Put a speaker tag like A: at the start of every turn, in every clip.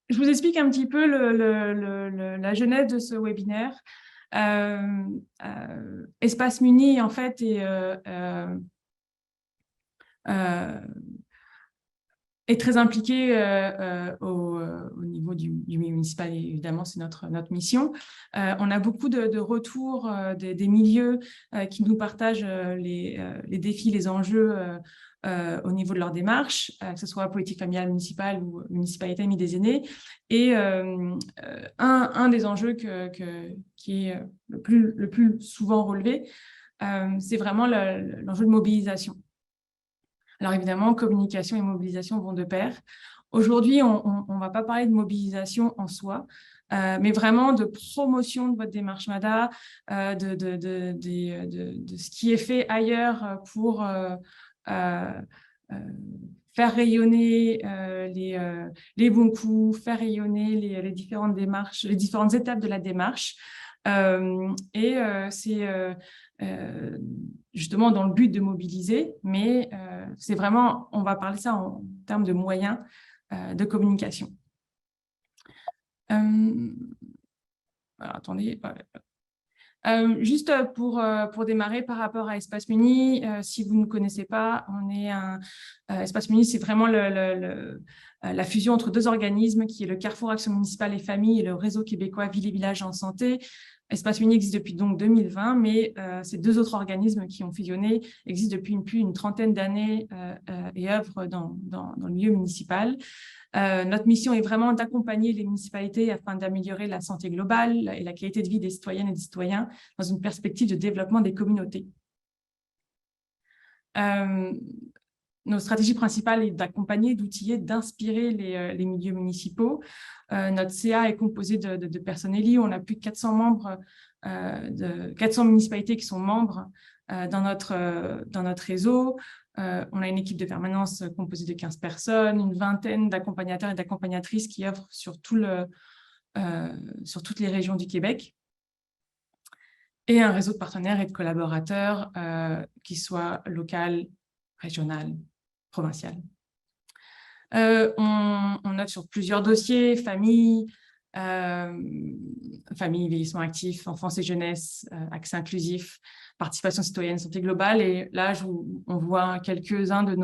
A: Je vous explique un petit peu la genèse de ce webinaire. Espace Muni, en fait, est très impliqué au niveau du municipal, évidemment, c'est notre mission. On a beaucoup de retours des milieux qui nous partagent les défis, les enjeux au niveau de leur démarche, que ce soit politique familiale municipale ou municipalité amie des aînés. Et un des enjeux qui est le plus souvent relevé, c'est vraiment l'enjeu de mobilisation. Alors évidemment, communication et mobilisation vont de pair. Aujourd'hui, on ne va pas parler de mobilisation en soi, mais vraiment de promotion de votre démarche MADA, de ce qui est fait ailleurs pour faire rayonner les bons coups, faire rayonner les différentes démarches, les différentes étapes de la démarche. C'est justement dans le but de mobiliser, mais c'est vraiment, on va parler ça en termes de moyens de communication. Alors, attendez. Juste pour démarrer par rapport à Espace Muni, si vous ne connaissez pas, Espace Muni, c'est vraiment la fusion entre deux organismes qui est le Carrefour Action Municipale et Famille et le Réseau québécois Villes et Villages en Santé. Espace Muni existe depuis donc 2020, mais ces deux autres organismes qui ont fusionné existent depuis plus d'une trentaine d'années et œuvrent dans le milieu municipal. Notre mission est vraiment d'accompagner les municipalités afin d'améliorer la santé globale et la qualité de vie des citoyennes et des citoyens dans une perspective de développement des communautés. Nos stratégies principales est d'accompagner, d'outiller, d'inspirer les milieux municipaux. Notre CA est composé de personnes élies. On a plus de 400 membres, 400 municipalités qui sont membres dans notre réseau. On a une équipe de permanence composée de 15 personnes, une vingtaine d'accompagnateurs et d'accompagnatrices qui œuvrent sur toutes les régions du Québec. Et un réseau de partenaires et de collaborateurs qui soient local, régional, provincial. On note sur plusieurs dossiers, famille, vieillissement actif, enfance et jeunesse, accès inclusif, participation citoyenne, santé globale. Et là, on voit quelques-uns de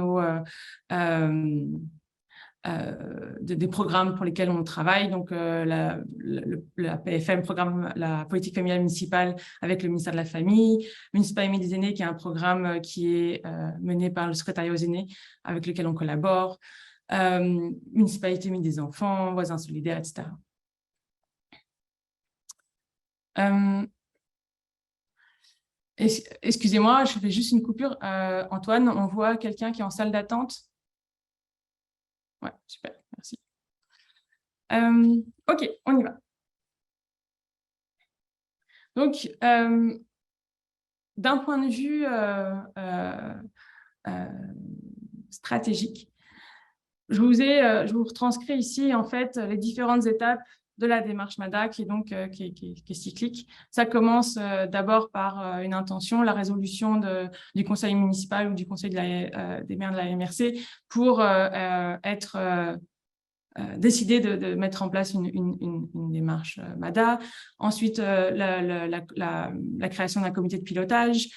A: des programmes pour lesquels on travaille. Donc, la PFM, la politique familiale municipale avec le ministère de la Famille, Municipal Amis des aînés, qui est un programme qui est mené par le secrétariat aux aînés avec lequel on collabore, Municipalité Amis des enfants, voisins solidaires, etc. Excusez-moi, je fais juste une coupure. Antoine, on voit quelqu'un qui est en salle d'attente. Ouais, super, merci. OK, on y va. Donc, d'un point de vue stratégique, je vous retranscris ici, en fait, les différentes étapes de la démarche MADA qui est cyclique. Ça commence d'abord par une intention, la résolution du conseil municipal ou du conseil des maires de la MRC pour décider de mettre en place une démarche MADA. Ensuite, la création d'un comité de pilotage,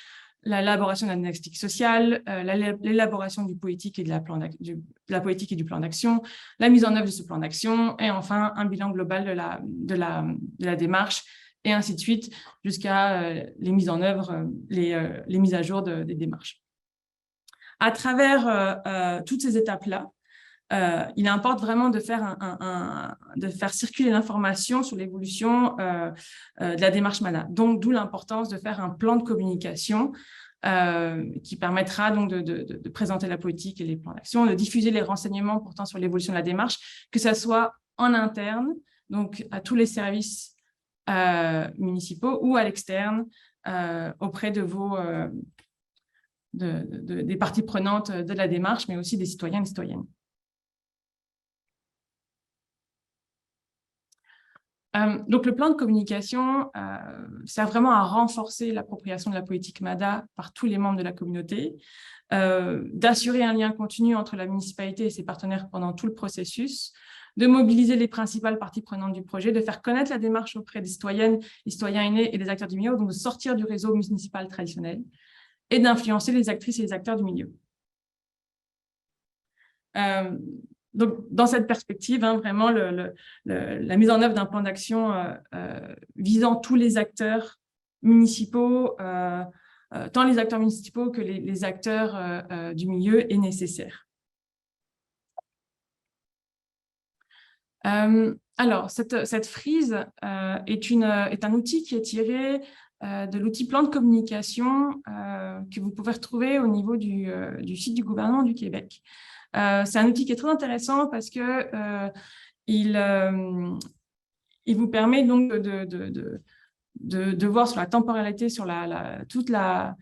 A: l'élaboration d'un diagnostic social, l'élaboration du politique et de la politique et du plan d'action, la mise en œuvre de ce plan d'action, et enfin un bilan global de la démarche, et ainsi de suite, jusqu'à les mises en œuvre, les mises à jour des démarches. À travers toutes ces étapes-là, il importe vraiment de faire circuler l'information sur l'évolution de la démarche MADA. Donc, d'où l'importance de faire un plan de communication qui permettra donc de présenter la politique et les plans d'action, de diffuser les renseignements portant sur l'évolution de la démarche, que ce soit en interne, donc à tous les services municipaux, ou à l'externe, auprès de des parties prenantes de la démarche, mais aussi des citoyens et citoyennes. Donc, le plan de communication sert vraiment à renforcer l'appropriation de la politique MADA par tous les membres de la communauté, d'assurer un lien continu entre la municipalité et ses partenaires pendant tout le processus, de mobiliser les principales parties prenantes du projet, de faire connaître la démarche auprès des citoyennes, des citoyens aînés et des acteurs du milieu, donc de sortir du réseau municipal traditionnel et d'influencer les actrices et les acteurs du milieu. Donc, dans cette perspective, vraiment, la mise en œuvre d'un plan d'action visant tous les acteurs municipaux, tant les acteurs municipaux que les acteurs du milieu est nécessaire. Alors, cette frise est un outil qui est tiré de l'outil plan de communication que vous pouvez retrouver au niveau du site du gouvernement du Québec. C'est un outil qui est très intéressant parce que il vous permet donc de voir sur la temporalité, sur toute la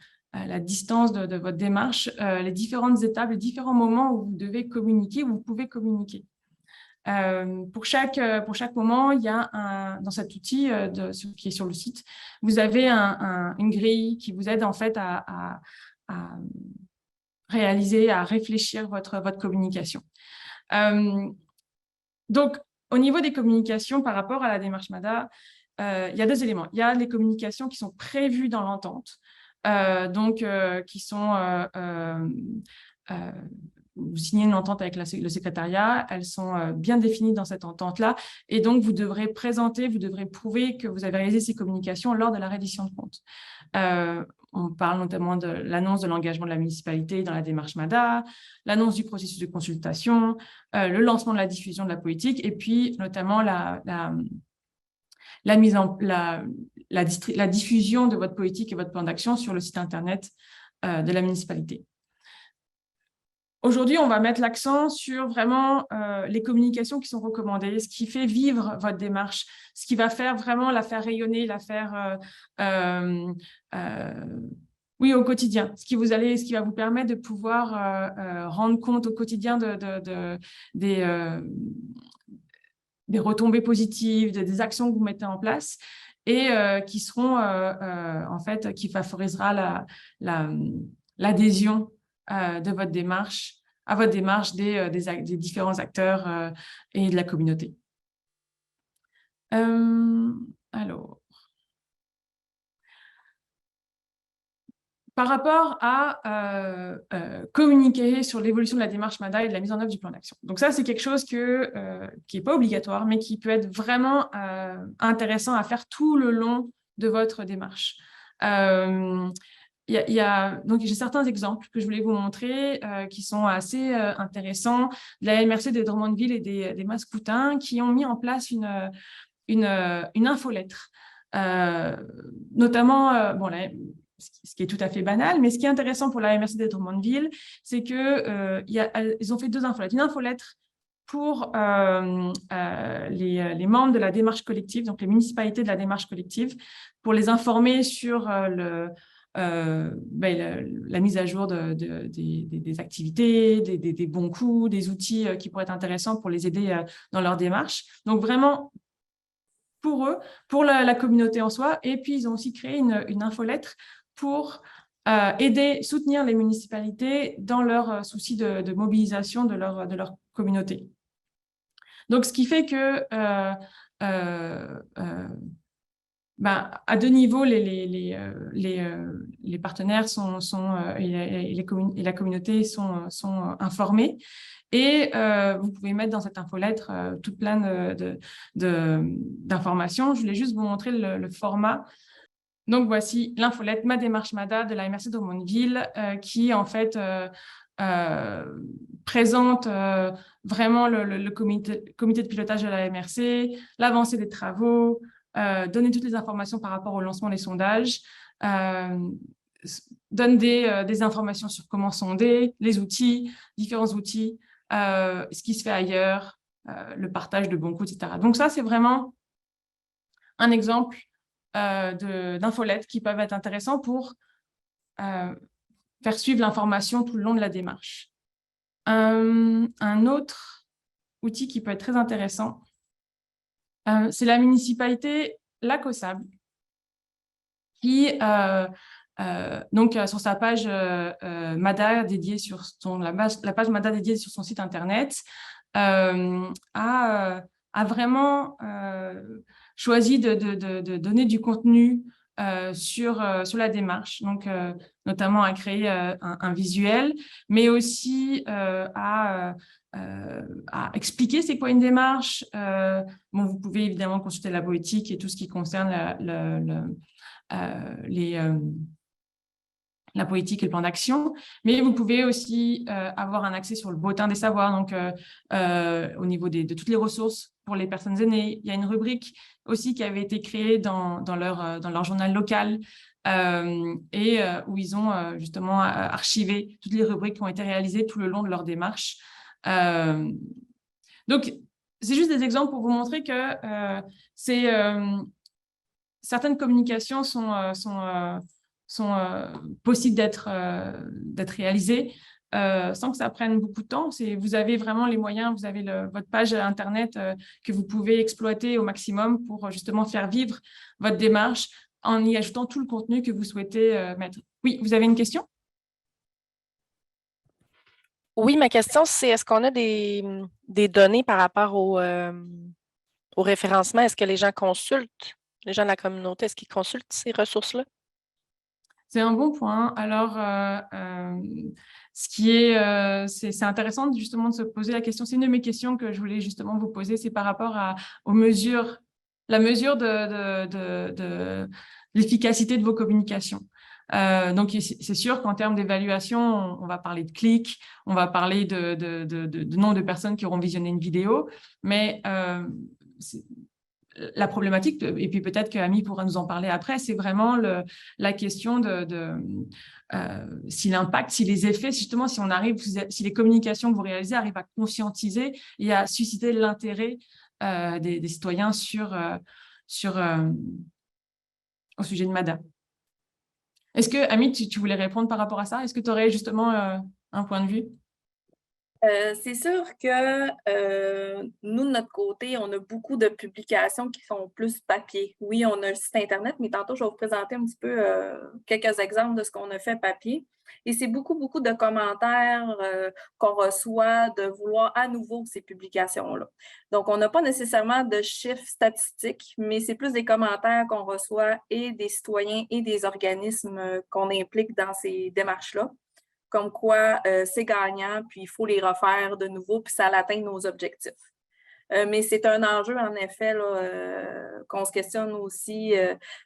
A: distance de votre démarche, les différentes étapes, les différents moments où vous devez communiquer, où vous pouvez communiquer. Pour chaque moment, il y a dans cet outil qui est sur le site, vous avez une grille qui vous aide en fait à réaliser, à réfléchir votre communication. Donc, au niveau des communications par rapport à la démarche MADA, il y a 2 éléments. Il y a les communications qui sont prévues dans l'entente, qui sont... vous signez une entente avec le secrétariat, elles sont bien définies dans cette entente-là, et donc vous devrez prouver que vous avez réalisé ces communications lors de la reddition de compte. On parle notamment de l'annonce de l'engagement de la municipalité dans la démarche MADA, l'annonce du processus de consultation, le lancement de la diffusion de la politique, et puis notamment la diffusion de votre politique et votre plan d'action sur le site Internet de la municipalité. Aujourd'hui, on va mettre l'accent sur vraiment les communications qui sont recommandées, ce qui fait vivre votre démarche, ce qui va vraiment la faire rayonner, la faire oui, au quotidien, ce qui va vous permettre de pouvoir rendre compte au quotidien des retombées positives, des actions que vous mettez en place et qui seront en fait, qui favorisera l'adhésion de votre démarche, à votre démarche des différents acteurs et de la communauté. Alors, par rapport à communiquer sur l'évolution de la démarche MADA et de la mise en œuvre du plan d'action. Donc ça, c'est quelque chose qui n'est pas obligatoire, mais qui peut être vraiment intéressant à faire tout le long de votre démarche. Donc, j'ai certains exemples que je voulais vous montrer qui sont assez intéressants. La MRC de Drummondville et des Mascoutins qui ont mis en place une infolettre. Notamment, ce qui est tout à fait banal, mais ce qui est intéressant pour la MRC de Drummondville, c'est qu'ils ont fait 2 infolettres. Une infolettre pour les membres de la démarche collective, donc les municipalités de la démarche collective, pour les informer sur la mise à jour des activités, des bons coups, des outils qui pourraient être intéressants pour les aider dans leur démarche. Donc, vraiment, pour eux, pour la communauté en soi. Et puis, ils ont aussi créé une infolettre pour soutenir les municipalités dans leur souci de mobilisation de leur communauté. Donc, ce qui fait que à 2 niveaux, les partenaires et la communauté sont informés. Et vous pouvez mettre dans cette infolettre tout plein d'informations. Je voulais juste vous montrer le format. Donc, voici l'infolettre Ma démarche MADA de la MRC de Drummondville qui, en fait, présente vraiment le comité de pilotage de la MRC, l'avancée des travaux, donner toutes les informations par rapport au lancement des sondages, donne des informations sur comment sonder, les outils, différents outils, ce qui se fait ailleurs, le partage de bons coups, etc. Donc ça, c'est vraiment un exemple d'infolettes qui peuvent être intéressants pour faire suivre l'information tout le long de la démarche. Un autre outil qui peut être très intéressant, c'est la municipalité Lac aux Sables, qui, donc, sur sa page MADA dédiée sur la page MADA dédiée sur son site internet, a vraiment choisi de donner du contenu sur la démarche, donc notamment à créer un visuel, mais aussi à expliquer c'est quoi une démarche. Bon, vous pouvez évidemment consulter la politique et tout ce qui concerne la politique et le plan d'action, mais vous pouvez aussi avoir un accès sur le bulletin des savoirs, donc au niveau de toutes les ressources pour les personnes aînées. Il y a une rubrique aussi qui avait été créée dans leur journal local où ils ont justement archivé toutes les rubriques qui ont été réalisées tout le long de leur démarche. Donc, c'est juste des exemples pour vous montrer que certaines communications sont possibles d'être réalisées sans que ça prenne beaucoup de temps. Vous avez vraiment les moyens, vous avez votre page Internet que vous pouvez exploiter au maximum pour justement faire vivre votre démarche en y ajoutant tout le contenu que vous souhaitez mettre. Oui, vous avez une question?
B: Oui, ma question, c'est est-ce qu'on a des données par rapport au référencement? Est-ce que les gens consultent, les gens de la communauté, est-ce qu'ils consultent ces ressources-là?
A: C'est un bon point. Alors, ce qui est, c'est intéressant justement de se poser la question. C'est une de mes questions que je voulais justement vous poser, c'est par rapport aux mesures, la mesure de l'efficacité de vos communications. Donc, c'est sûr qu'en termes d'évaluation, on va parler de clics, on va parler de nombre de personnes qui auront visionné une vidéo, mais la problématique, et puis peut-être que Ami pourra nous en parler après, c'est vraiment la question si l'impact, si les effets, justement, si les communications que vous réalisez arrivent à conscientiser et à susciter l'intérêt des citoyens au sujet de MADA. Est-ce que, Ami, tu voulais répondre par rapport à ça? Est-ce que tu aurais justement un point de vue?
C: C'est sûr que nous, de notre côté, on a beaucoup de publications qui sont plus papier. Oui, on a le site Internet, mais tantôt, je vais vous présenter un petit peu quelques exemples de ce qu'on a fait papier. Et c'est beaucoup, beaucoup de commentaires qu'on reçoit de vouloir à nouveau ces publications-là. Donc, on n'a pas nécessairement de chiffres statistiques, mais c'est plus des commentaires qu'on reçoit et des citoyens et des organismes qu'on implique dans ces démarches-là, comme quoi c'est gagnant, puis il faut les refaire de nouveau, puis ça atteint nos objectifs. Mais c'est un enjeu, en effet, qu'on se questionne aussi,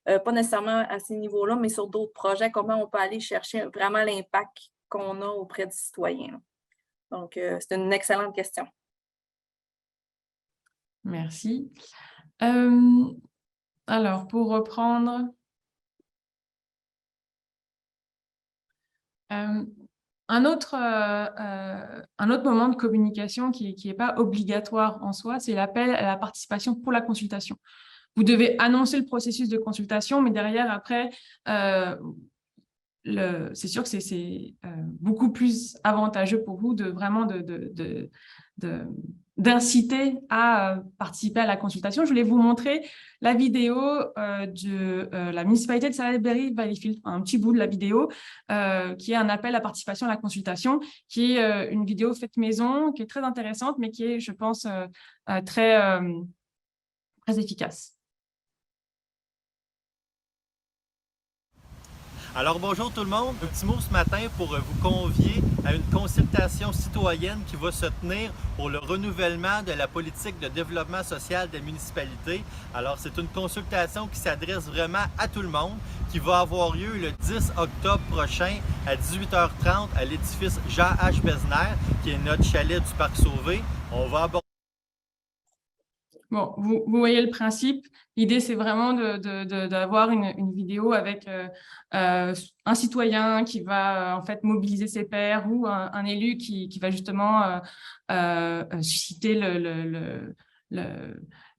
C: pas nécessairement à ces niveaux-là, mais sur d'autres projets, comment on peut aller chercher vraiment l'impact qu'on a auprès du citoyen. Donc, c'est une excellente question.
A: Merci. Alors, pour reprendre... Un autre moment de communication qui n'est pas obligatoire en soi, c'est l'appel à la participation pour la consultation. Vous devez annoncer le processus de consultation, mais derrière, après, c'est sûr que c'est beaucoup plus avantageux pour vous d'inciter à participer à la consultation. Je voulais vous montrer la vidéo de la municipalité de Salaberry-Valleyfield, un petit bout de la vidéo qui est un appel à participation à la consultation, qui est une vidéo faite maison, qui est très intéressante, mais qui est, je pense, très efficace.
D: Alors bonjour tout le monde, un petit mot ce matin pour vous convier à une consultation citoyenne qui va se tenir pour le renouvellement de la politique de développement social des municipalités. Alors c'est une consultation qui s'adresse vraiment à tout le monde, qui va avoir lieu le 10 octobre prochain à 18h30 à l'édifice Jean-H. Besner, qui est notre chalet du Parc Sauvé. On va aborder...
A: Bon, vous voyez le principe. L'idée, c'est vraiment d'avoir une vidéo avec un citoyen qui va en fait mobiliser ses pairs ou un élu qui va justement susciter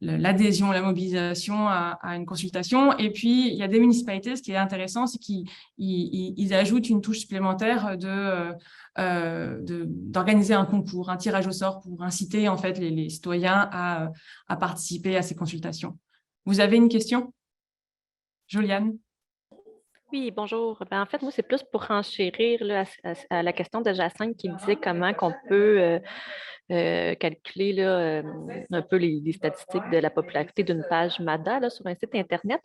A: l'adhésion, la mobilisation à une consultation. Et puis, il y a des municipalités, ce qui est intéressant, c'est qu'ils ajoutent une touche supplémentaire d'organiser un concours, un tirage au sort pour inciter en fait les citoyens à participer à ces consultations. Vous avez une question, Joliane?
E: Oui, bonjour. En fait, moi, c'est plus pour renchérir là, à la question de Jacinthe qui disait comment qu'on peut calculer là, un peu les statistiques de la popularité d'une page MADA là, sur un site Internet.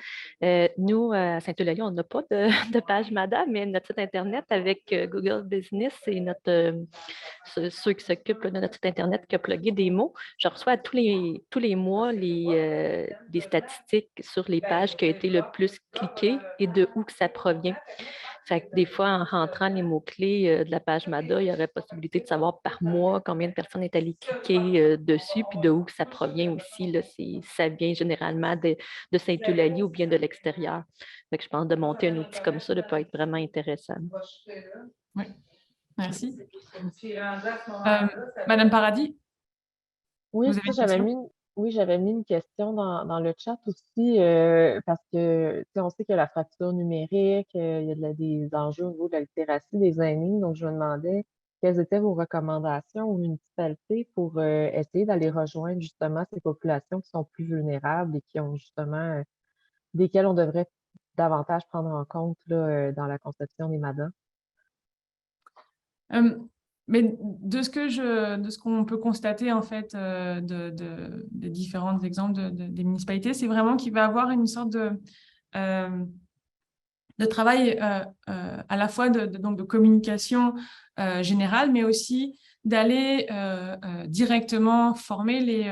E: Nous, à Sainte-Eulalie, on n'a pas de page MADA, mais notre site Internet avec Google Business et ceux qui s'occupent de notre site Internet qui a plugué des mots, je reçois tous les mois des statistiques sur les pages qui ont été le plus cliquées et de où que ça provient. Fait que des fois, en rentrant les mots-clés de la page MADA, il y aurait possibilité de savoir par mois combien de personnes est allées cliquer dessus, puis de où que ça provient aussi. Là, ça vient généralement de Sainte-Eulalie ou bien de l'extérieur. Fait que je pense de monter un outil comme ça peut être vraiment intéressant.
A: Oui, merci. Madame Paradis,
F: Oui,
A: vous avez une
F: j'avais
A: question?
F: j'avais mis une question dans le chat aussi, parce que tu sais, on sait qu'il y a la fracture numérique, il y a des enjeux au niveau de la littératie des aînés, donc je me demandais quelles étaient vos recommandations aux municipalités pour essayer d'aller rejoindre justement ces populations qui sont plus vulnérables et qui ont justement desquelles on devrait davantage prendre en compte là, dans la conception des MADA.
A: Mais de ce qu'on peut constater en fait des différents exemples des municipalités, c'est vraiment qu'il va y avoir une sorte de travail à la fois donc de communication générale, mais aussi d'aller directement former les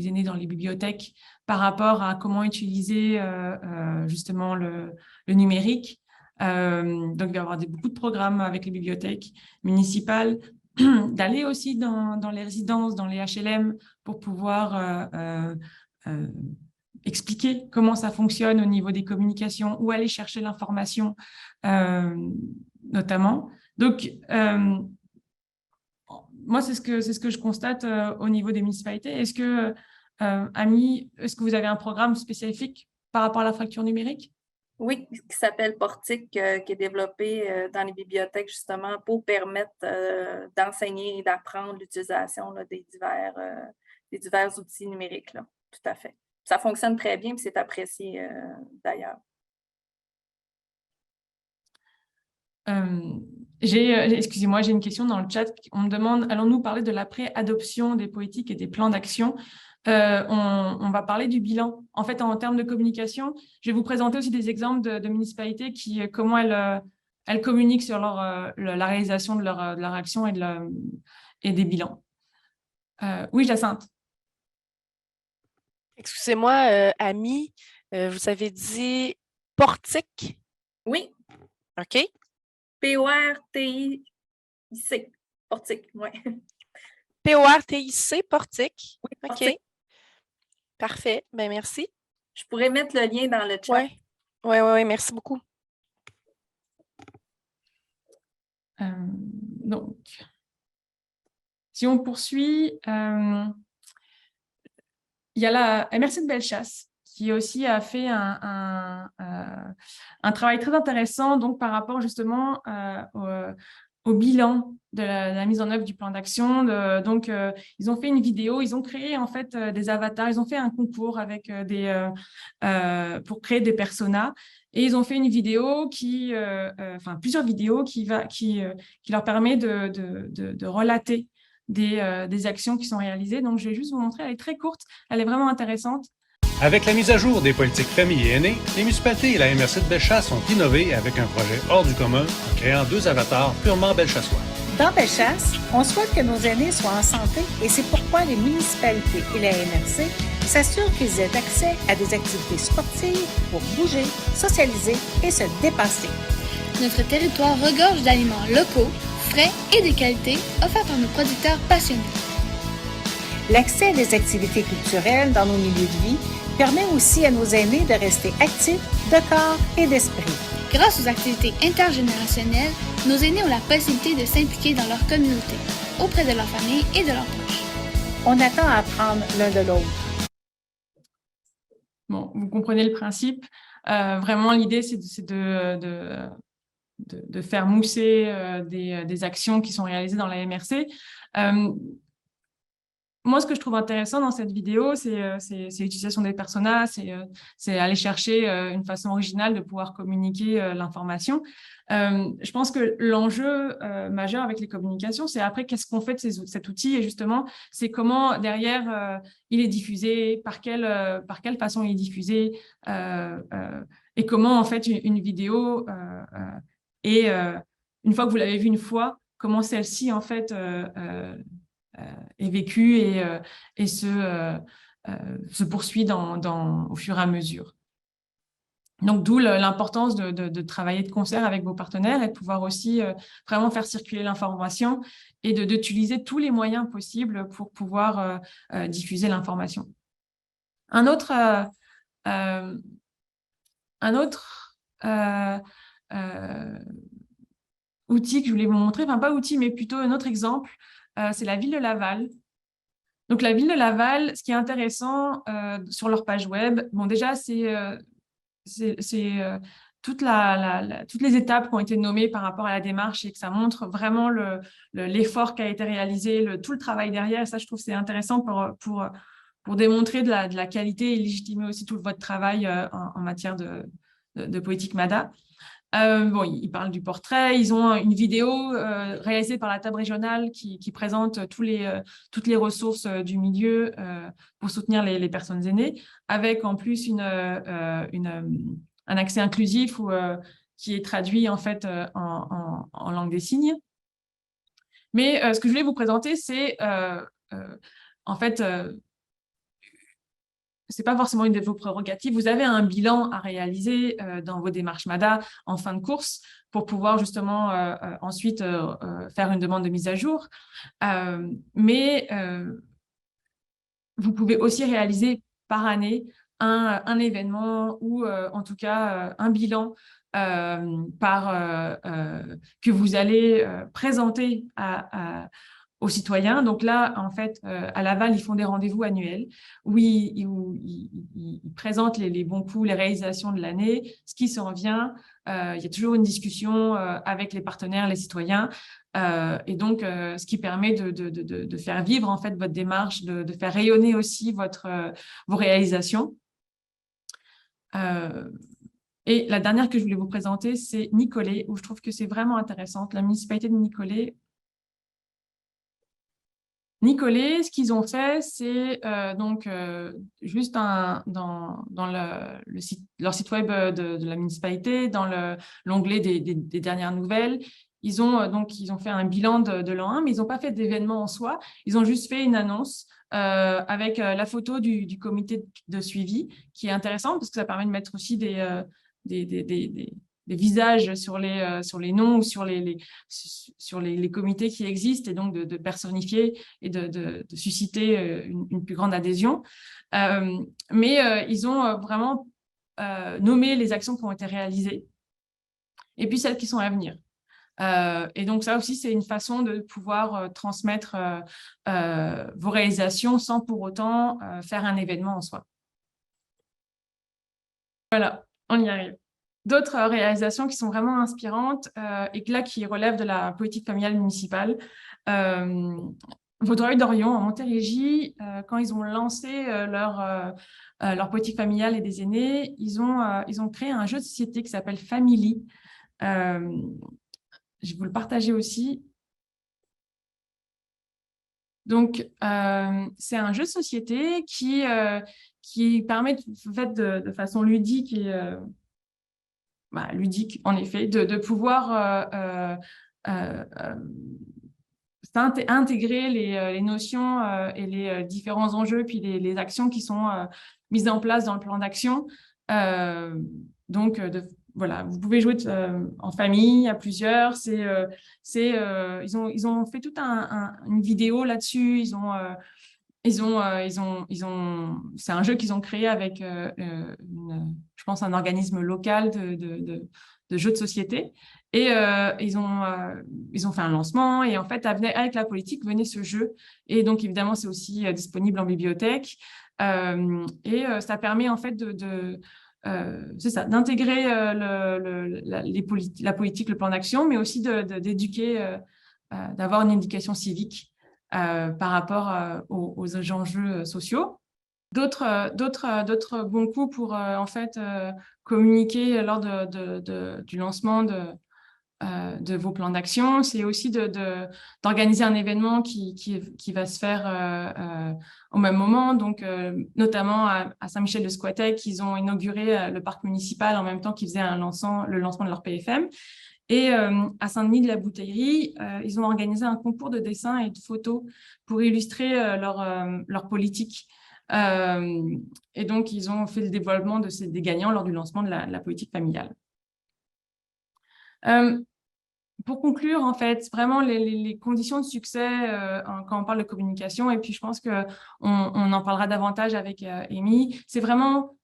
A: aînés dans les bibliothèques par rapport à comment utiliser justement le numérique. Donc, il va y avoir beaucoup de programmes avec les bibliothèques municipales, d'aller aussi dans les résidences, dans les HLM, pour pouvoir expliquer comment ça fonctionne au niveau des communications, où aller chercher l'information, notamment. Donc, moi, c'est ce que je constate au niveau des municipalités. Est-ce que, Amy, est-ce que vous avez un programme spécifique par rapport à la fracture numérique?
C: Oui, qui s'appelle Portique, qui est développé dans les bibliothèques justement pour permettre d'enseigner et d'apprendre l'utilisation des divers outils numériques. Là. Tout à fait. Ça fonctionne très bien et c'est apprécié d'ailleurs.
A: Excusez-moi, j'ai une question dans le chat. On me demande, allons-nous parler de la pré-adoption des politiques et des plans d'action? On va parler du bilan. En fait, en termes de communication, je vais vous présenter aussi des exemples de municipalités comment elles communiquent sur la réalisation de leur action et des bilans. Oui, Jacinthe.
B: Excusez-moi, Amy, vous avez dit Portique?
C: Oui.
B: OK.
C: P-O-R-T-I-C. Portique, oui.
B: P-O-R-T-I-C, Portique.
C: Oui,
B: OK.
C: Portique.
B: Parfait. Bien, merci.
C: Je pourrais mettre le lien dans le chat.
B: Oui, merci beaucoup.
A: Donc, si on poursuit, il y a la MRC de Bellechasse qui aussi a fait un travail très intéressant donc, par rapport justement au bilan de la mise en œuvre du plan d'action. Donc, ils ont fait une vidéo, ils ont créé en fait des avatars, ils ont fait un concours avec pour créer des personas. Et ils ont fait une vidéo plusieurs vidéos qui leur permet de relater des actions qui sont réalisées. Donc, je vais juste vous montrer, elle est très courte, elle est vraiment intéressante.
G: Avec la mise à jour des politiques famille et aînés, les municipalités et la MRC de Bellechasse ont innové avec un projet hors du commun en créant 2 avatars purement belchassois.
H: Dans Bellechasse, on souhaite que nos aînés soient en santé et c'est pourquoi les municipalités et la MRC s'assurent qu'ils aient accès à des activités sportives pour bouger, socialiser et se dépasser.
I: Notre territoire regorge d'aliments locaux, frais et de qualité offerts par nos producteurs passionnés.
H: L'accès à des activités culturelles dans nos milieux de vie permet aussi à nos aînés de rester actifs de corps et d'esprit.
I: Grâce aux activités intergénérationnelles, nos aînés ont la possibilité de s'impliquer dans leur communauté, auprès de leur famille et de leurs proches.
H: On attend à apprendre l'un de l'autre.
A: Bon, vous comprenez le principe. Vraiment, l'idée, c'est de faire mousser des actions qui sont réalisées dans la MRC. moi, ce que je trouve intéressant dans cette vidéo, c'est l'utilisation des personas, c'est aller chercher une façon originale de pouvoir communiquer l'information. Je pense que l'enjeu majeur avec les communications, c'est après qu'est-ce qu'on fait de cet outil, et justement, c'est comment derrière il est diffusé, par quelle façon il est diffusé, et comment en fait une vidéo et une fois que vous l'avez vue une fois, comment celle-ci en fait est vécue et se poursuit au fur et à mesure. Donc, d'où l'importance de travailler de concert avec vos partenaires et de pouvoir aussi vraiment faire circuler l'information et d'utiliser tous les moyens possibles pour pouvoir diffuser l'information. Un autre outil que je voulais vous montrer, enfin pas outil, mais plutôt un autre exemple, c'est la ville de Laval. Donc, la ville de Laval, ce qui est intéressant sur leur page web, bon, déjà, c'est toutes les étapes qui ont été nommées par rapport à la démarche et que ça montre vraiment l'effort qui a été réalisé, tout le travail derrière. Ça, je trouve que c'est intéressant pour démontrer de la qualité et légitimer aussi tout votre travail en matière de politique MADA. Bon, ils parlent du portrait, ils ont une vidéo réalisée par la table régionale qui présente toutes les ressources du milieu pour soutenir les personnes aînées, avec en plus un accès inclusif qui est traduit en fait en langue des signes. Mais ce que je voulais vous présenter, c'est en fait ce n'est pas forcément une de vos prérogatives. Vous avez un bilan à réaliser dans vos démarches MADA en fin de course pour pouvoir justement ensuite faire une demande de mise à jour. Mais vous pouvez aussi réaliser par année un événement ou en tout cas un bilan que vous allez présenter aux citoyens. Donc là, en fait, à Laval, ils font des rendez-vous annuels où ils présentent les bons coups, les réalisations de l'année, ce qui s'en vient. Il y a toujours une discussion avec les partenaires, les citoyens, et donc ce qui permet de faire vivre en fait votre démarche, de faire rayonner aussi vos réalisations. Et la dernière que je voulais vous présenter, c'est Nicolet, où je trouve que c'est vraiment intéressante. La municipalité de Nicolet, ce qu'ils ont fait, c'est juste dans leur site web de la municipalité, dans l'onglet des dernières nouvelles. Ils ont fait un bilan de l'an 1, mais ils n'ont pas fait d'événement en soi. Ils ont juste fait une annonce avec la photo du comité de suivi, qui est intéressante parce que ça permet de mettre aussi des visages sur les noms ou sur les comités qui existent, et donc de personnifier et de susciter une plus grande adhésion. Mais ils ont vraiment nommé les actions qui ont été réalisées et puis celles qui sont à venir. Et donc ça aussi, c'est une façon de pouvoir transmettre vos réalisations sans pour autant faire un événement en soi. Voilà, on y arrive. D'autres réalisations qui sont vraiment inspirantes et là qui relèvent de la politique familiale municipale. Vaudreuil d'Orion, en Montérégie, quand ils ont lancé leur politique familiale et des aînés, ils ont créé un jeu de société qui s'appelle Family. Je vais vous le partager aussi. Donc, c'est un jeu de société qui permet de façon ludique ludique, en effet, de pouvoir intégrer les notions et les différents enjeux, puis les actions qui sont mises en place dans le plan d'action. Voilà, vous pouvez jouer en famille, à plusieurs. Ils ont fait toute une vidéo là-dessus. C'est un jeu qu'ils ont créé avec, je pense, un organisme local de jeux de société. Et ils ont fait un lancement. Et en fait, avec la politique, venait ce jeu. Et donc, évidemment, c'est aussi disponible en bibliothèque. Ça permet en fait d'intégrer la politique, le plan d'action, mais aussi d'éduquer, d'avoir une éducation civique par rapport aux enjeux sociaux. D'autres bons coups pour en fait communiquer lors du lancement de vos plans d'action, c'est aussi d'organiser un événement qui va se faire au même moment. Donc, notamment à Saint-Michel-de-Squatec, ils ont inauguré le parc municipal en même temps qu'ils faisaient le lancement de leur PFM. Et à Saint-Denis de la Bouteillerie, ils ont organisé un concours de dessin et de photos pour illustrer leur politique. Et donc, ils ont fait le dévoilement des gagnants lors du lancement de la politique familiale. Pour conclure, en fait, vraiment les conditions de succès quand on parle de communication, et puis je pense qu'on en parlera davantage avec Amy, c'est vraiment,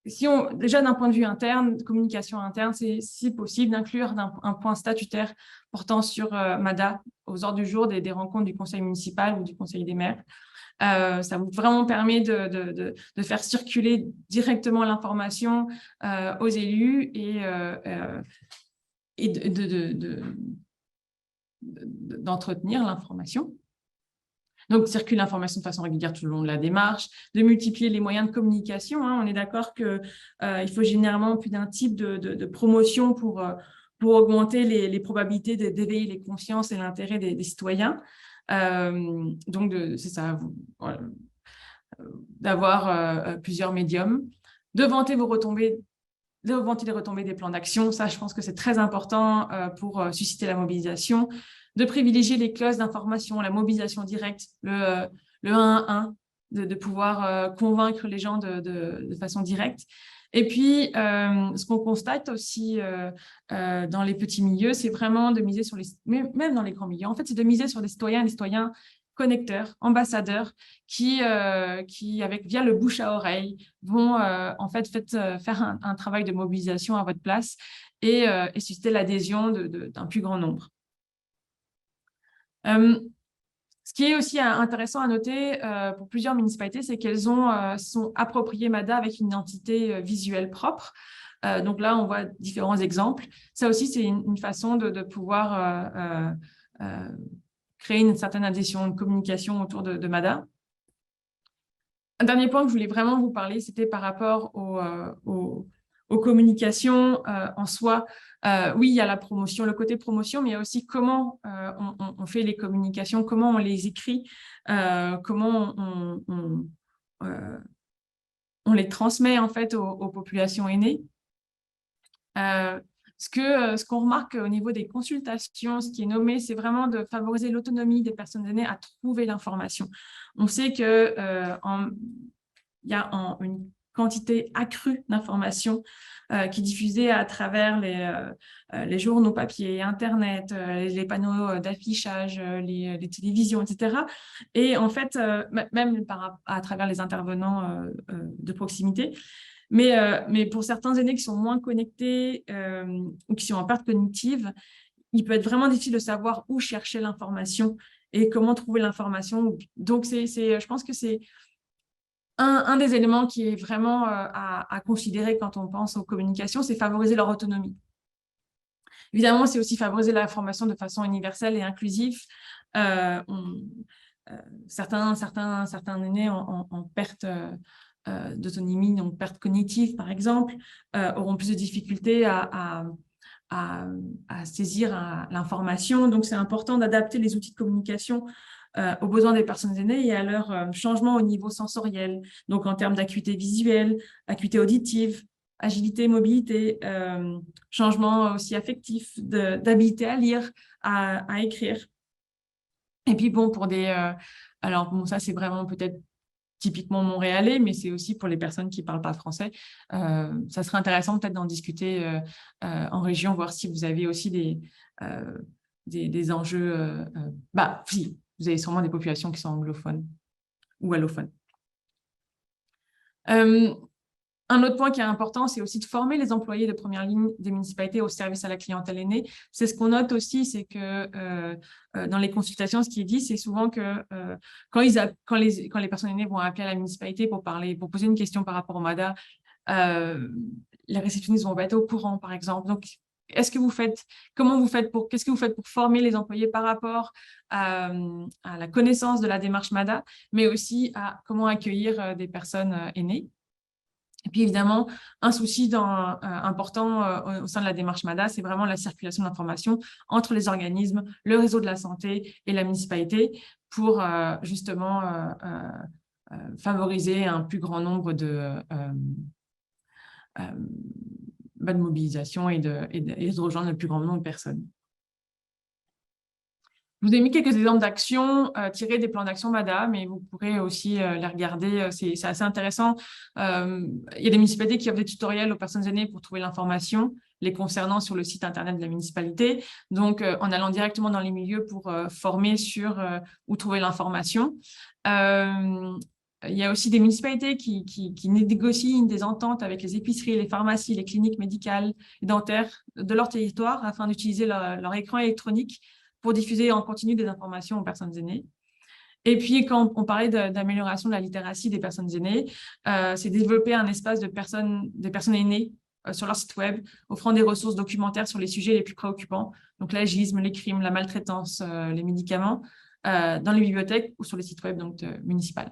A: déjà d'un point de vue interne, communication interne, c'est si possible d'inclure un point statutaire portant sur MADA aux ordres du jour des rencontres du conseil municipal ou du conseil des maires. Ça vous vraiment permet de faire circuler directement l'information aux élus et d'entretenir l'information. Donc, circule l'information de façon régulière tout le long de la démarche, de multiplier les moyens de communication. On est d'accord qu'il faut généralement plus d'un type de promotion pour augmenter les probabilités d'éveiller les consciences et l'intérêt des citoyens. Donc, c'est ça, d'avoir plusieurs médiums, de vanter les retombées des plans d'action. Ça, je pense que c'est très important pour susciter la mobilisation, de privilégier les clauses d'information, la mobilisation directe, le 1-1, de pouvoir convaincre les gens de façon directe. Et puis, ce qu'on constate aussi dans les petits milieux, c'est vraiment de miser sur même dans les grands milieux, en fait, c'est de miser sur des citoyens connecteurs, ambassadeurs, qui via le bouche à oreille, vont en fait faire un travail de mobilisation à votre place et susciter l'adhésion d'un plus grand nombre. Ce qui est aussi intéressant à noter pour plusieurs municipalités, c'est qu'elles sont appropriées MADA avec une identité visuelle propre. Donc là, on voit différents exemples. Ça aussi, c'est une façon de pouvoir créer une certaine adhésion, une communication autour de MADA. Un dernier point que je voulais vraiment vous parler, c'était par rapport aux communications en soi. Oui, il y a la promotion, le côté promotion, mais il y a aussi comment on fait les communications, comment on les écrit, comment on les transmet en fait aux populations aînées. Ce qu'on remarque au niveau des consultations, ce qui est nommé, c'est vraiment de favoriser l'autonomie des personnes aînées à trouver l'information. On sait qu'il y a une quantité accrue d'informations qui est diffusée à travers les journaux papier, Internet, les panneaux d'affichage, les télévisions, etc. Et en fait, même à travers les intervenants de proximité. Mais pour certains aînés qui sont moins connectés ou qui sont en perte cognitive, il peut être vraiment difficile de savoir où chercher l'information et comment trouver l'information. Donc, je pense que c'est un des éléments qui est vraiment à considérer quand on pense aux communications, c'est favoriser leur autonomie. Évidemment, c'est aussi favoriser l'information de façon universelle et inclusive. Certains aînés en perte d'autonomie, donc perte cognitive par exemple, auront plus de difficultés à saisir l'information. Donc, c'est important d'adapter les outils de communication aux besoins des personnes aînées et à leur changement au niveau sensoriel, donc en termes d'acuité visuelle, acuité auditive, agilité, mobilité, changement aussi affectif, d'habilité à lire, à écrire. Et puis bon, pour alors bon, ça c'est vraiment peut-être typiquement montréalais, mais c'est aussi pour les personnes qui ne parlent pas français. Ça serait intéressant peut-être d'en discuter en région, voir si vous avez aussi des enjeux. Si, vous avez sûrement des populations qui sont anglophones ou allophones. Un autre point qui est important, c'est aussi de former les employés de première ligne des municipalités au service à la clientèle aînée. C'est ce qu'on note aussi, c'est que dans les consultations, ce qui est dit, c'est souvent que quand les personnes aînées vont appeler à la municipalité pour poser une question par rapport au MADA, les réceptionnistes vont pas être au courant, par exemple. Donc, qu'est-ce que vous faites pour former les employés par rapport à la connaissance de la démarche MADA, mais aussi à comment accueillir des personnes aînées. Et puis évidemment, un souci important au sein de la démarche MADA, c'est vraiment la circulation de l'information entre les organismes, le réseau de la santé et la municipalité pour justement favoriser un plus grand nombre de mobilisation et de rejoindre le plus grand nombre de personnes. Je vous ai mis quelques exemples d'actions tirées des plans d'action MADA, mais vous pourrez aussi les regarder, c'est assez intéressant. Il y a des municipalités qui offrent des tutoriels aux personnes aînées pour trouver l'information les concernant sur le site internet de la municipalité, donc en allant directement dans les milieux pour former sur où trouver l'information. Il y a aussi des municipalités qui négocient des ententes avec les épiceries, les pharmacies, les cliniques médicales et dentaires de leur territoire afin d'utiliser leur écran électronique pour diffuser en continu des informations aux personnes aînées. Et puis, quand on parlait d'amélioration de la littératie des personnes aînées, c'est développer un espace des personnes aînées sur leur site web, offrant des ressources documentaires sur les sujets les plus préoccupants, donc l'agisme, les crimes, la maltraitance, les médicaments, dans les bibliothèques ou sur les sites web municipaux.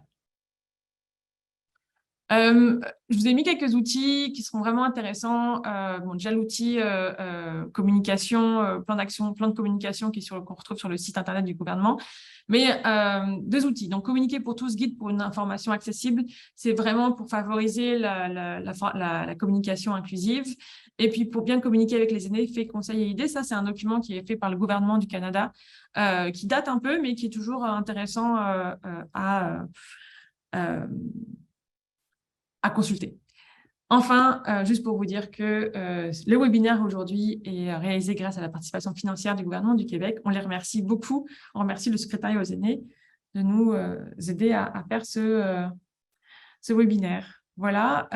A: Je vous ai mis quelques outils qui seront vraiment intéressants. Déjà, l'outil communication, plan d'action, plan de communication qu'on retrouve sur le site internet du gouvernement. Mais deux outils. Donc, Communiquer pour tous, guide pour une information accessible, c'est vraiment pour favoriser la communication inclusive. Et puis, pour bien communiquer avec les aînés, fait conseils et idées. Ça, c'est un document qui est fait par le gouvernement du Canada, qui date un peu, mais qui est toujours intéressant à consulter. Enfin, juste pour vous dire que le webinaire aujourd'hui est réalisé grâce à la participation financière du gouvernement du Québec. On les remercie beaucoup. On remercie le secrétariat aux aînés de nous aider à faire ce webinaire. Voilà,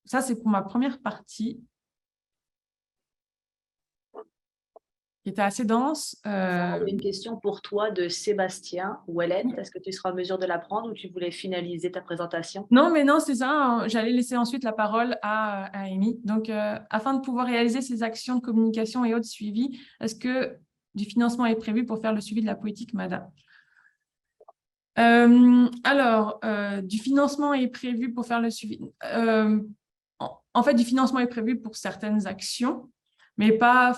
A: ça c'est pour ma première partie qui était assez dense.
J: Une question pour toi de Sébastien Ouellet. Est-ce que tu seras en mesure de la prendre ou tu voulais finaliser ta présentation?
A: Non, mais non, c'est ça. J'allais laisser ensuite la parole à Amy. Donc, afin de pouvoir réaliser ces actions de communication et autres suivis, est-ce que du financement est prévu pour faire le suivi de la politique MADA? Du financement est prévu pour faire le suivi. En fait, du financement est prévu pour certaines actions, mais pas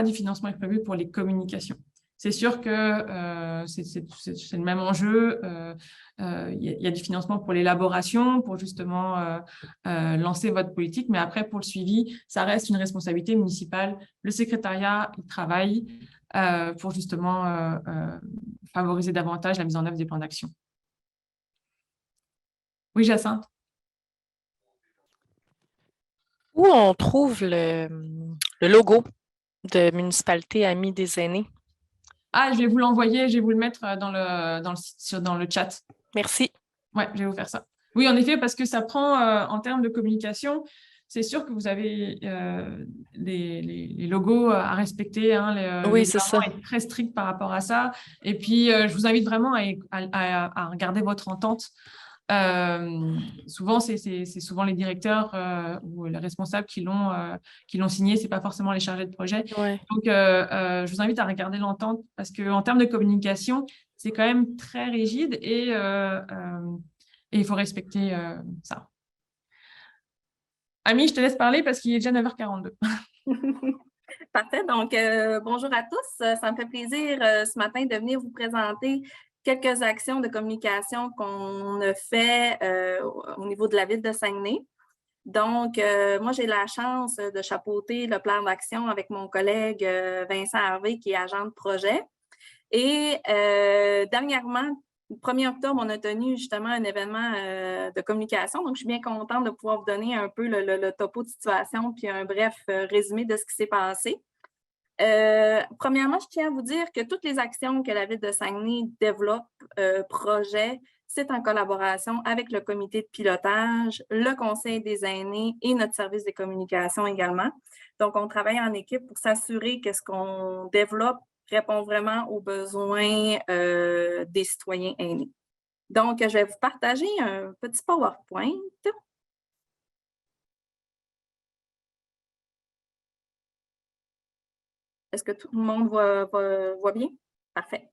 A: du financement est prévu pour les communications. C'est sûr que c'est le même enjeu. Il y a du financement pour l'élaboration, pour justement lancer votre politique, mais après, pour le suivi, ça reste une responsabilité municipale. Le secrétariat, il travaille pour justement favoriser davantage la mise en œuvre des plans d'action. Oui, Jacinthe?
B: Où on trouve le logo de Municipalité Amis des aînés?
A: Ah, je vais vous l'envoyer, je vais vous le mettre dans le chat.
B: Merci.
A: Oui, je vais vous faire ça. Oui, en effet, parce que ça prend, en termes de communication, c'est sûr que vous avez les logos à respecter. Hein,
B: oui, c'est ça.
A: Est très strict par rapport à ça. Et puis, je vous invite vraiment à regarder votre entente. Souvent, c'est souvent les directeurs ou les responsables qui l'ont signé, c'est pas forcément les chargés de projet.
B: Ouais.
A: Donc, je vous invite à regarder l'entente parce qu'en termes de communication, c'est quand même très rigide et il faut respecter ça. Amy, je te laisse parler parce qu'il est déjà 9h42.
C: Parfait. Donc, bonjour à tous. Ça me fait plaisir ce matin de venir vous présenter quelques actions de communication qu'on a fait au niveau de la ville de Saguenay. Donc, moi, j'ai la chance de chapeauter le plan d'action avec mon collègue Vincent Harvey, qui est agent de projet. Et dernièrement, le 1er octobre, on a tenu justement un événement de communication. Donc, je suis bien contente de pouvoir vous donner un peu le topo de situation puis un bref résumé de ce qui s'est passé. Premièrement, je tiens à vous dire que toutes les actions que la Ville de Saguenay développe, projet, c'est en collaboration avec le comité de pilotage, le Conseil des aînés et notre service de communication également. Donc, on travaille en équipe pour s'assurer que ce qu'on développe répond vraiment aux besoins des citoyens aînés. Donc, je vais vous partager un petit PowerPoint. Est-ce que tout le monde voit bien? Parfait.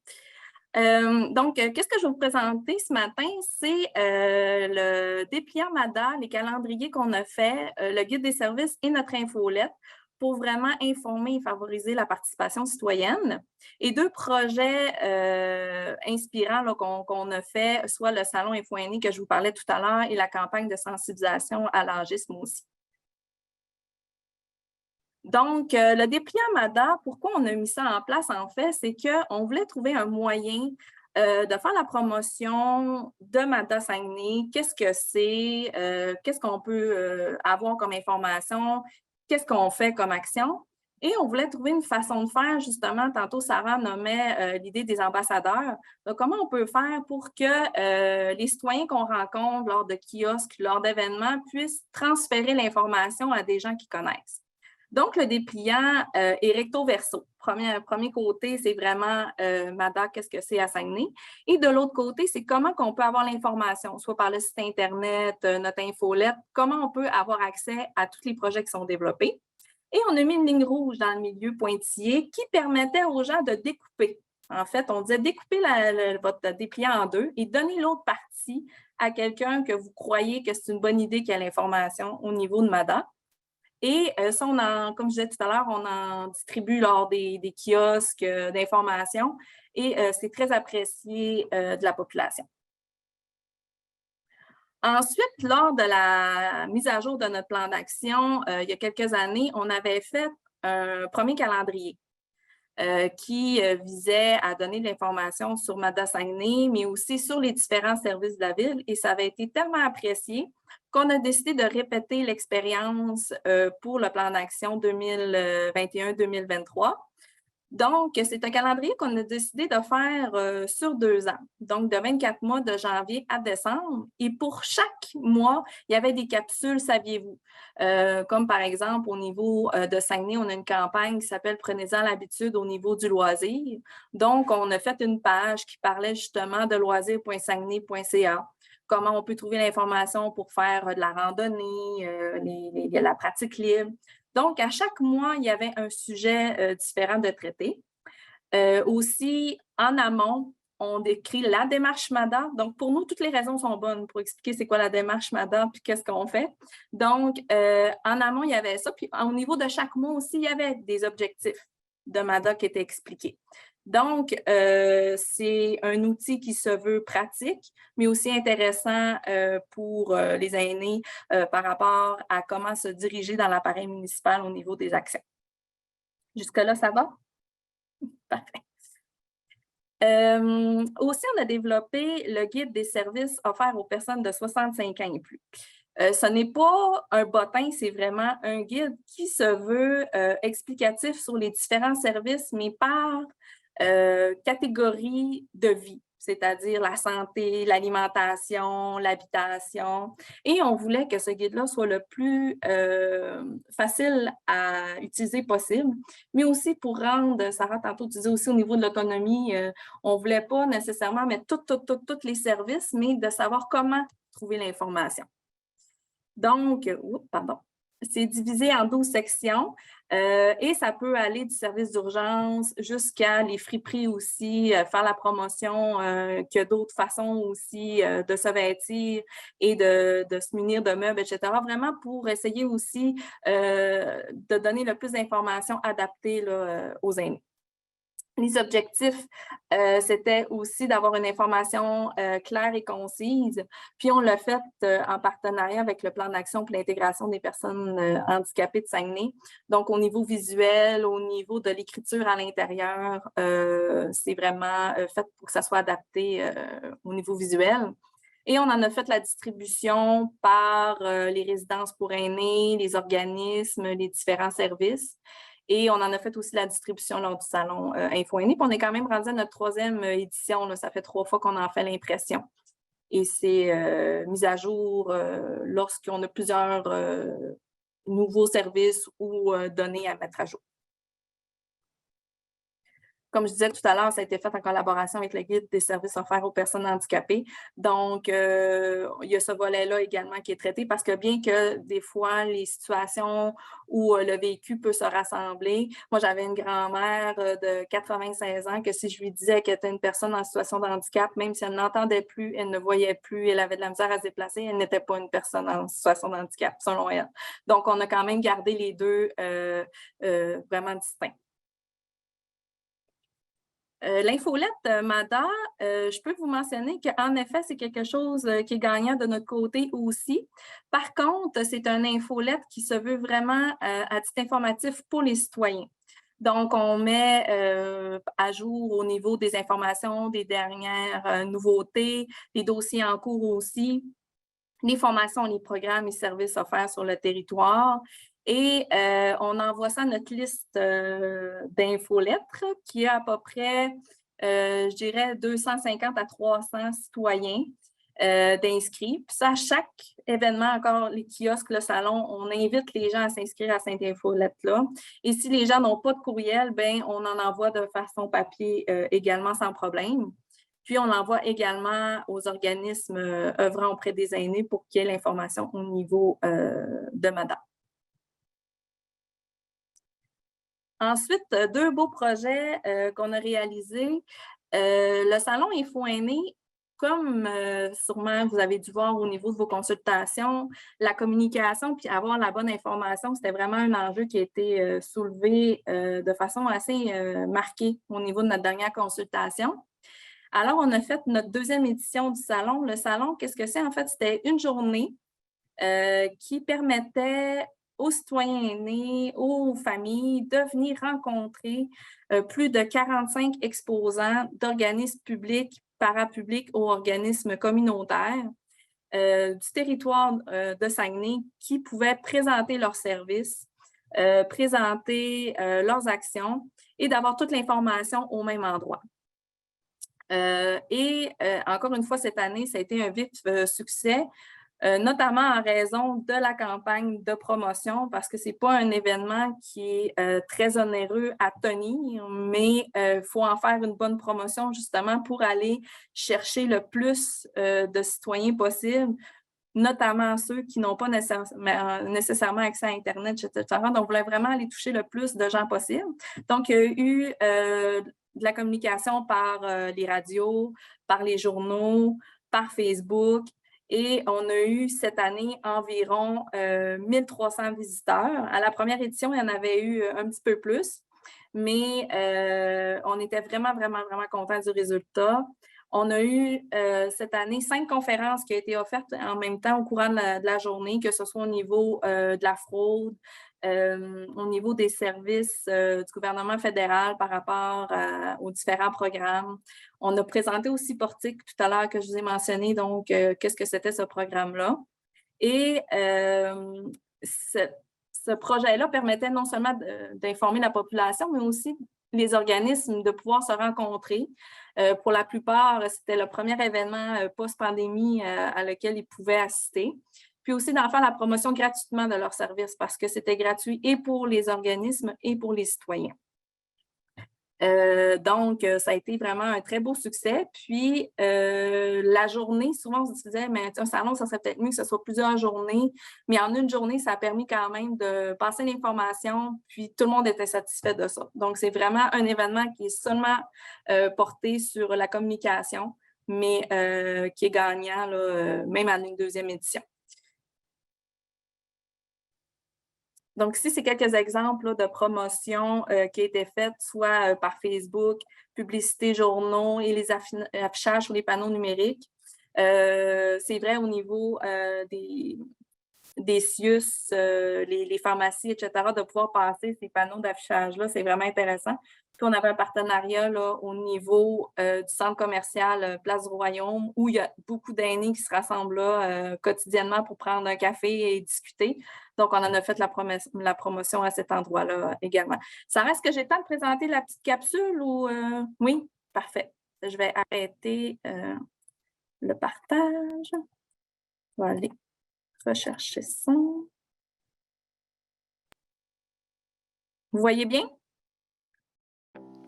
C: Donc, qu'est-ce que je vais vous présenter ce matin? C'est le dépliant MADA, les calendriers qu'on a fait, le guide des services et notre infolette pour vraiment informer et favoriser la participation citoyenne. Et 2 projets inspirants qu'on a fait, soit le salon Info-Aînés que je vous parlais tout à l'heure et la campagne de sensibilisation à l'âgisme aussi. Donc, le dépliant MADA, pourquoi on a mis ça en place, en fait, c'est qu'on voulait trouver un moyen de faire la promotion de MADA Saguenay. Qu'est-ce que c'est? Qu'est-ce qu'on peut avoir comme information? Qu'est-ce qu'on fait comme action? Et on voulait trouver une façon de faire, justement, tantôt Sarah nommait l'idée des ambassadeurs. Donc, comment on peut faire pour que les citoyens qu'on rencontre lors de kiosques, lors d'événements, puissent transférer l'information à des gens qui connaissent? Donc, le dépliant est recto-verso. Premier côté, c'est vraiment MADA, qu'est-ce que c'est à Saguenay. Et de l'autre côté, c'est comment on peut avoir l'information, soit par le site Internet, notre infolette, comment on peut avoir accès à tous les projets qui sont développés. Et on a mis une ligne rouge dans le milieu pointillé qui permettait aux gens de découper. En fait, on disait découper votre dépliant en 2 et donner l'autre partie à quelqu'un que vous croyez que c'est une bonne idée qui a l'information au niveau de MADA. Et ça, comme je disais tout à l'heure, on en distribue lors des kiosques d'information et c'est très apprécié de la population. Ensuite, lors de la mise à jour de notre plan d'action, il y a quelques années, on avait fait un premier calendrier qui visait à donner de l'information sur MADA Saguenay, mais aussi sur les différents services de la ville. Et ça avait été tellement apprécié qu'on a décidé de répéter l'expérience pour le plan d'action 2021-2023. Donc, c'est un calendrier qu'on a décidé de faire sur 2 ans, donc de 24 mois de janvier à décembre. Et pour chaque mois, il y avait des capsules, saviez-vous? Comme par exemple, au niveau de Saguenay, on a une campagne qui s'appelle « Prenez-en l'habitude » au niveau du loisir. Donc, on a fait une page qui parlait justement de loisirs.saguenay.ca. Comment on peut trouver l'information pour faire de la randonnée, la pratique libre. Donc, à chaque mois, il y avait un sujet différent de traiter. Aussi, en amont, on décrit la démarche MADA. Donc, pour nous, toutes les raisons sont bonnes pour expliquer c'est quoi la démarche MADA puis qu'est-ce qu'on fait. Donc, en amont, il y avait ça. Puis, au niveau de chaque mois aussi, il y avait des objectifs de MADA qui étaient expliqués. Donc, c'est un outil qui se veut pratique, mais aussi intéressant pour les aînés par rapport à comment se diriger dans l'appareil municipal au niveau des actions. Jusque-là, ça va? Parfait. Aussi, on a développé le guide des services offerts aux personnes de 65 ans et plus. Ce n'est pas un bottin, c'est vraiment un guide qui se veut explicatif sur les différents services, mais par catégorie de vie, c'est-à-dire la santé, l'alimentation, l'habitation. Et on voulait que ce guide-là soit le plus facile à utiliser possible, mais aussi pour rendre, Sarah, tantôt, tu disais aussi au niveau de l'autonomie, on ne voulait pas nécessairement mettre tous les services, mais de savoir comment trouver l'information. Donc, c'est divisé en 12 sections et ça peut aller du service d'urgence jusqu'à les friperies aussi, faire la promotion, qu'il y a d'autres façons aussi de se vêtir et de se munir de meubles, etc. Vraiment pour essayer aussi de donner le plus d'informations adaptées là, aux aînés. Les objectifs, c'était aussi d'avoir une information claire et concise. Puis, on l'a fait en partenariat avec le plan d'action pour l'intégration des personnes handicapées de Saguenay. Donc, au niveau visuel, au niveau de l'écriture à l'intérieur, c'est vraiment fait pour que ça soit adapté au niveau visuel. Et on en a fait la distribution par les résidences pour aînés, les organismes, les différents services. Et on en a fait aussi la distribution lors du salon Info-Aînés. Puis on est quand même rendu à notre 3e édition. Là. Ça fait 3 fois qu'on en fait l'impression. Et c'est mis à jour lorsqu'on a plusieurs nouveaux services ou données à mettre à jour. Comme je disais tout à l'heure, ça a été fait en collaboration avec le guide des services offerts aux personnes handicapées. Donc, il y a ce volet-là également qui est traité parce que bien que des fois, les situations où le véhicule peut se rassembler, moi, j'avais une grand-mère de 96 ans que si je lui disais qu'elle était une personne en situation de handicap, même si elle n'entendait plus, elle ne voyait plus, elle avait de la misère à se déplacer, elle n'était pas une personne en situation de handicap, selon elle. Donc, on a quand même gardé les deux vraiment distincts. L'infolette MADA, je peux vous mentionner qu'en effet, c'est quelque chose qui est gagnant de notre côté aussi. Par contre, c'est une infolette qui se veut vraiment à titre informatif pour les citoyens. Donc, on met à jour au niveau des informations, des dernières nouveautés, les dossiers en cours aussi, les formations, les programmes et services offerts sur le territoire. Et on envoie ça à notre liste d'infolettres qui a à peu près, je dirais, 250 à 300 citoyens d'inscrits. Puis ça, à chaque événement, encore les kiosques, le salon, on invite les gens à s'inscrire à cette infolette-là. Et si les gens n'ont pas de courriel, bien, on en envoie de façon papier également sans problème. Puis, on l'envoie également aux organismes œuvrant auprès des aînés pour qu'il y ait l'information au niveau de MADA. Ensuite, deux beaux projets qu'on a réalisés. Le salon Info Aîné, comme sûrement vous avez dû voir au niveau de vos consultations, la communication puis avoir la bonne information, c'était vraiment un enjeu qui a été soulevé de façon assez marquée au niveau de notre dernière consultation. Alors, on a fait notre deuxième édition du salon. Le salon, qu'est-ce que c'est? En fait, c'était une journée qui permettait aux citoyens aînés, aux familles, de venir rencontrer plus de 45 exposants d'organismes publics, parapublics ou organismes communautaires du territoire de Saguenay qui pouvaient présenter leurs services, présenter leurs actions et d'avoir toute l'information au même endroit. Encore une fois, cette année, ça a été un vif succès, notamment en raison de la campagne de promotion, parce que ce n'est pas un événement qui est très onéreux à tenir, mais il faut en faire une bonne promotion justement pour aller chercher le plus de citoyens possible, notamment ceux qui n'ont pas nécessairement accès à Internet, etc. Donc, on voulait vraiment aller toucher le plus de gens possible. Donc, il y a eu de la communication par les radios, par les journaux, par Facebook. Et on a eu cette année environ 1300 visiteurs. À la première édition, il y en avait eu un petit peu plus, mais on était vraiment contents du résultat. On a eu cette année 5 conférences qui ont été offertes en même temps au courant de la journée, que ce soit au niveau de la fraude, au niveau des services du gouvernement fédéral par rapport aux différents programmes. On a présenté aussi Portique tout à l'heure que je vous ai mentionné, donc qu'est-ce que c'était ce programme-là. Et ce projet-là permettait non seulement d'informer la population, mais aussi les organismes de pouvoir se rencontrer. Pour la plupart, c'était le premier événement post-pandémie à lequel ils pouvaient assister. Puis aussi d'en faire la promotion gratuitement de leurs services parce que c'était gratuit et pour les organismes et pour les citoyens. Donc, ça a été vraiment un très beau succès. Puis, la journée, souvent, on se disait, mais un salon, ça serait peut-être mieux que ce soit plusieurs journées. Mais en une journée, ça a permis quand même de passer l'information, puis tout le monde était satisfait de ça. Donc, c'est vraiment un événement qui est seulement porté sur la communication, mais qui est gagnant, là, même à une deuxième édition. Donc, ici, c'est quelques exemples là, de promotions qui ont été faites, soit par Facebook, publicité, journaux et les affichages sur les panneaux numériques. C'est vrai au niveau des CIUS, les pharmacies, etc., de pouvoir passer ces panneaux d'affichage-là, c'est vraiment intéressant. Puis on avait un partenariat là, au niveau du centre commercial Place du Royaume où il y a beaucoup d'aînés qui se rassemblent là quotidiennement pour prendre un café et discuter. Donc, on en a fait la promotion à cet endroit-là également. Ça reste que j'ai le temps de présenter la petite capsule ou… Oui, parfait. Je vais arrêter le partage. On va aller rechercher ça. Vous voyez bien?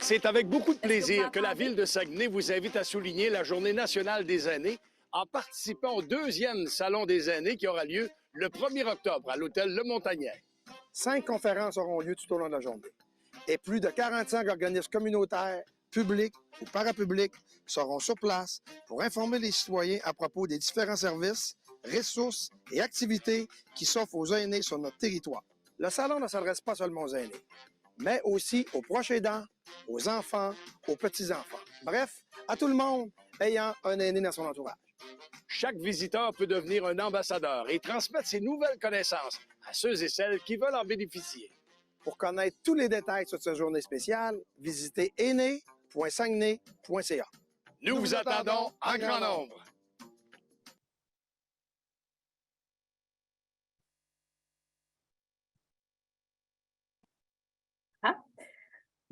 K: C'est avec beaucoup de plaisir que la Ville de Saguenay vous invite à souligner la Journée nationale des aînés en participant au 2e Salon des aînés qui aura lieu le 1er octobre à l'hôtel Le Montagnier.
L: 5 conférences auront lieu tout au long de la journée. Et plus de 45 organismes communautaires, publics ou parapublics seront sur place pour informer les citoyens à propos des différents services, ressources et activités qui s'offrent aux aînés sur notre territoire. Le salon ne s'adresse pas seulement aux aînés, mais aussi aux proches aidants, aux enfants, aux petits-enfants. Bref, à tout le monde ayant un aîné dans son entourage.
K: Chaque visiteur peut devenir un ambassadeur et transmettre ses nouvelles connaissances à ceux et celles qui veulent en bénéficier.
L: Pour connaître tous les détails sur cette journée spéciale, visitez aînés.saguenay.ca.
K: Nous vous attendons en grand nombre.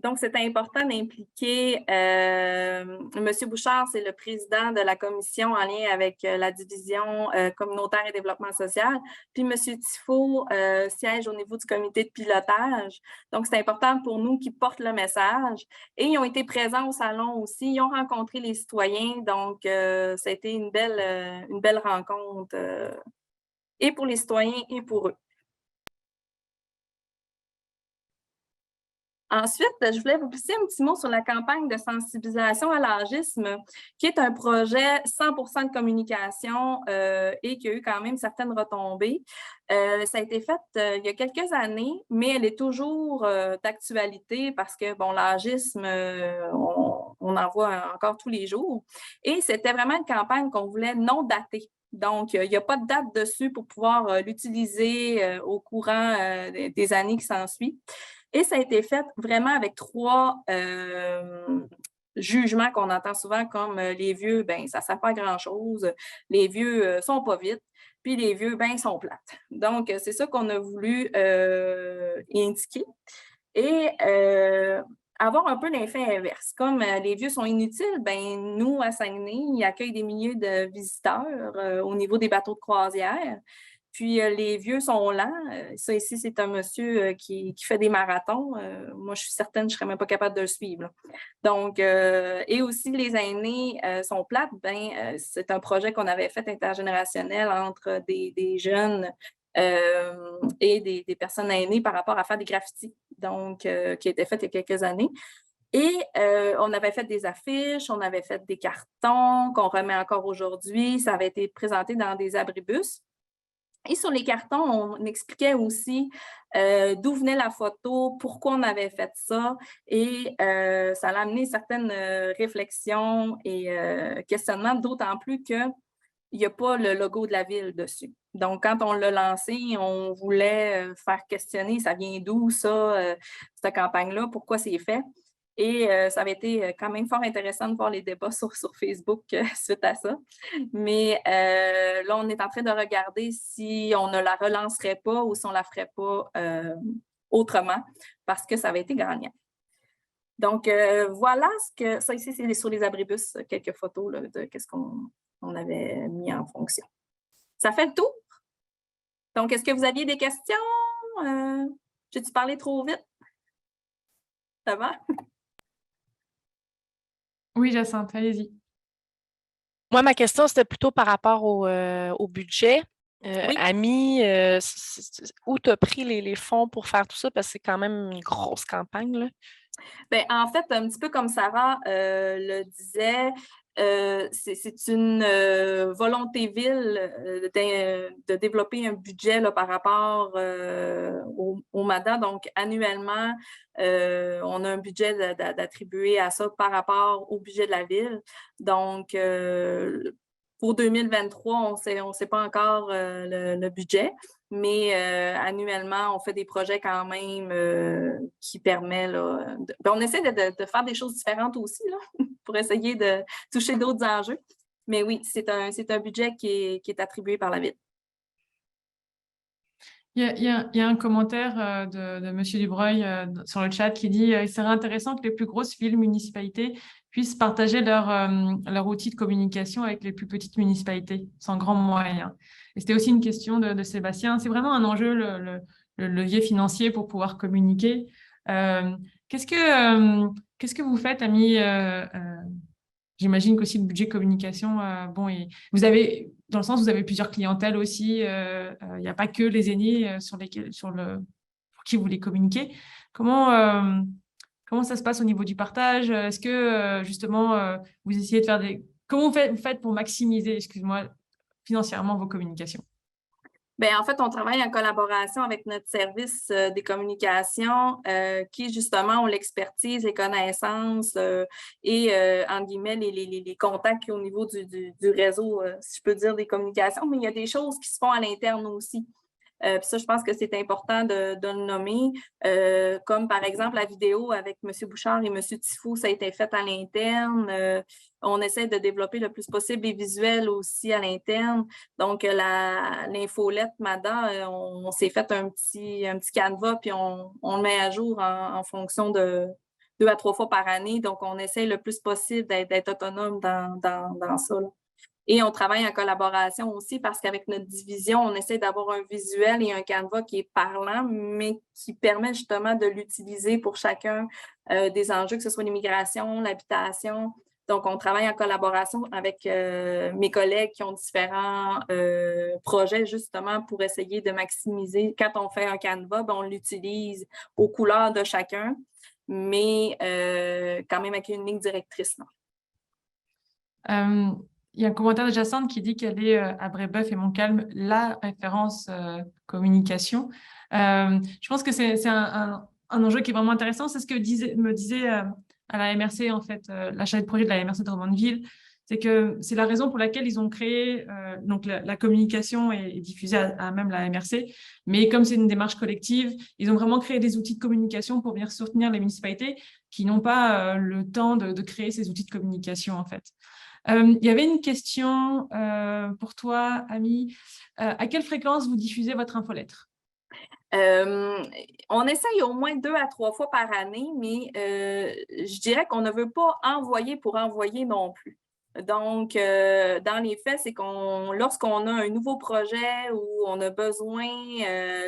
C: Donc, c'est important d'impliquer M. Bouchard, c'est le président de la commission en lien avec la division communautaire et développement social. Puis M. Tifo siège au niveau du comité de pilotage. Donc, c'est important pour nous qu'ils portent le message. Et ils ont été présents au salon aussi. Ils ont rencontré les citoyens. Donc, ça a été une belle rencontre et pour les citoyens et pour eux. Ensuite, je voulais vous glisser un petit mot sur la campagne de sensibilisation à l'âgisme, qui est un projet 100% de communication et qui a eu quand même certaines retombées. Ça a été fait il y a quelques années, mais elle est toujours d'actualité parce que, bon, l'âgisme, on en voit encore tous les jours. Et c'était vraiment une campagne qu'on voulait non datée. Donc, il n'y a pas de date dessus pour pouvoir l'utiliser au courant des années qui s'ensuivent. Et ça a été fait vraiment avec 3 jugements qu'on entend souvent comme les vieux, ben ça ne sert pas à grand-chose, les vieux sont pas vite, puis les vieux, ben ils sont plates. Donc, c'est ça qu'on a voulu indiquer. Et avoir un peu l'effet inverse. Comme les vieux sont inutiles, ben nous, à Saguenay, ils accueillent des milliers de visiteurs au niveau des bateaux de croisière. Puis, les vieux sont lents. Ça, ici, c'est un monsieur qui fait des marathons. Moi, je suis certaine que je ne serais même pas capable de le suivre. Là. Donc, et aussi, les aînés sont plates. C'est un projet qu'on avait fait intergénérationnel entre des jeunes et des personnes aînées par rapport à faire des graffitis, donc, qui a été fait il y a quelques années. Et on avait fait des affiches, on avait fait des cartons qu'on remet encore aujourd'hui. Ça avait été présenté dans des abribus. Et sur les cartons, on expliquait aussi d'où venait la photo, pourquoi on avait fait ça. Et ça a amené certaines réflexions et questionnements, d'autant plus qu'il n'y a pas le logo de la ville dessus. Donc, quand on l'a lancé, on voulait faire questionner, ça vient d'où ça, cette campagne-là, pourquoi c'est fait. Et ça avait été quand même fort intéressant de voir les débats sur Facebook suite à ça. Mais là, on est en train de regarder si on ne la relancerait pas ou si on ne la ferait pas autrement, parce que ça avait été gagnant. Donc, voilà ce que... Ça ici, c'est sur les abribus, quelques photos là, de ce qu'on avait mis en fonction. Ça fait le tour. Donc, est-ce que vous aviez des questions? J'ai-tu parlé trop vite? Ça va?
A: Oui, Jacinthe, allez-y.
B: Moi, ma question, c'était plutôt par rapport au budget.
C: Oui.
B: Ami, où tu as pris les fonds pour faire tout ça? Parce que c'est quand même une grosse campagne, là.
C: Bien, en fait, un petit peu comme Sarah le disait, c'est une volonté ville de développer un budget là, par rapport au MADA. Donc, annuellement, on a un budget d'attribuer à ça par rapport au budget de la ville. Donc, pour 2023, on sait pas encore le budget, mais annuellement, on fait des projets quand même qui permettent... on essaie de faire des choses différentes aussi là, pour essayer de toucher d'autres enjeux. Mais oui, c'est un budget qui est attribué par la ville.
A: Il y a un commentaire de M. Dubreuil sur le chat qui dit « Il serait intéressant que les plus grosses villes municipalités puissent partager leur outil de communication avec les plus petites municipalités, sans grands moyens. » Et c'était aussi une question de Sébastien. C'est vraiment un enjeu, le levier financier pour pouvoir communiquer. Qu'est-ce que qu'est-ce que vous faites, Ami? J'imagine qu'aussi le budget communication, bon, et vous avez, dans le sens où vous avez plusieurs clientèles aussi, il n'y a pas que les aînés pour qui vous les communiquez. Comment ça se passe au niveau du partage? Est-ce que, justement, vous essayez de faire Comment vous faites pour maximiser, excuse-moi, financièrement vos communications?
C: Bien, en fait, on travaille en collaboration avec notre service des communications qui, justement, ont l'expertise, les connaissances et, entre guillemets, les contacts au niveau du réseau, si je peux dire, des communications. Mais il y a des choses qui se font à l'interne aussi. Puis ça, je pense que c'est important de le nommer. Comme par exemple la vidéo avec M. Bouchard et M. Tifou, ça a été fait à l'interne. On essaie de développer le plus possible les visuels aussi à l'interne. Donc, l'infolette MADA, on s'est fait un petit canevas, puis on le met à jour en fonction de 2 à 3 fois par année. Donc, on essaie le plus possible d'être autonome dans ça, là. Et on travaille en collaboration aussi parce qu'avec notre division, on essaie d'avoir un visuel et un canevas qui est parlant, mais qui permet justement de l'utiliser pour chacun des enjeux, que ce soit l'immigration, l'habitation. Donc, on travaille en collaboration avec mes collègues qui ont différents projets justement pour essayer de maximiser. Quand on fait un canevas, on l'utilise aux couleurs de chacun, mais quand même avec une ligne directrice.
A: Il y a un commentaire de Jacinthe qui dit qu'elle est à Brébeuf et Montcalm la référence communication. Je pense que c'est un enjeu qui est vraiment intéressant. C'est ce que me disait à la MRC, en fait, la chargée de projet de la MRC de Drummondville. C'est que c'est la raison pour laquelle ils ont créé, donc la communication est diffusée à même la MRC, mais comme c'est une démarche collective, ils ont vraiment créé des outils de communication pour venir soutenir les municipalités qui n'ont pas le temps de créer ces outils de communication, en fait. Il y avait une question pour toi, Ami. À quelle fréquence vous diffusez votre infolettre?
C: On essaye au moins 2 à 3 fois par année, mais je dirais qu'on ne veut pas envoyer pour envoyer non plus. Donc, dans les faits, c'est lorsqu'on a un nouveau projet ou on a besoin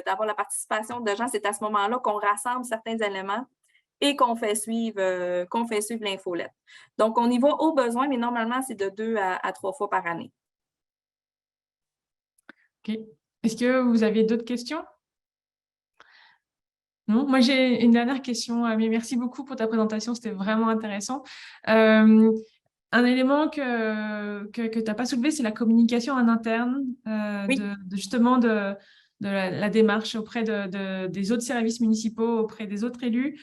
C: d'avoir la participation de gens, c'est à ce moment-là qu'on rassemble certains éléments et qu'on fait suivre l'infolette. Donc, on y va au besoin, mais normalement, c'est de 2 à 3 fois par année.
A: OK. Est-ce que vous aviez d'autres questions? Non? Moi, j'ai une dernière question, mais merci beaucoup pour ta présentation, c'était vraiment intéressant. Un élément que tu n'as pas soulevé, c'est la communication en interne,
C: Oui.
A: justement de la démarche auprès des autres services municipaux, auprès des autres élus,